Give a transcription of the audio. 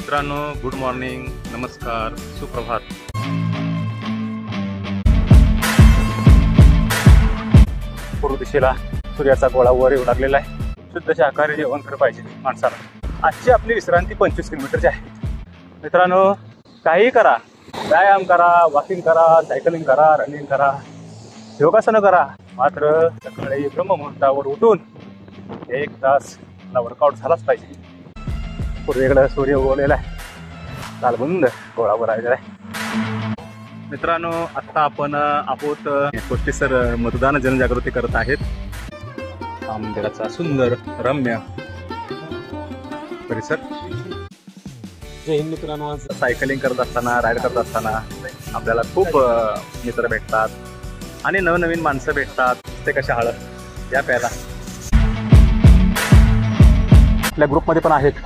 मित्रांनो, good morning, नमस्कार, सुप्रभात. पूर्व दिशेला सूर्याचा गोळा वर येऊ लागलेला आहे. शुद्ध शाकाहारी जेवण केलं पाहिजे माणसाला. आजची आपली विश्रांती 25 किलोमीटरची आहे. मित्रांनो, काही करा, व्यायाम करा, वॉकिंग करा, सायकलिंग करा, रनिंग करा, योगासनं करा, मात्र सकाळी ब्रह्ममुहूर्तावर उठून 1 तास वर्कआउट झालाच पाहिजे. पूर्वेकडे सूर्य उगवलेला आहे, लालबुंद गोळावर आलेला आहे. मित्रांनो, आत्ता आपण आहोत कोष्टीसर मतदान जनजागृती करत आहेत. मंदिराचा सुंदर रम्य परिसर. जय हिंद मित्रांनो. आज सायकलिंग करत असताना, राईड करत असताना आपल्याला खूप मित्र भेटतात आणि नवनवीन माणसं भेटतात. ते कशा हळद या प्यायला. आपल्या ग्रुपमध्ये पण आहेत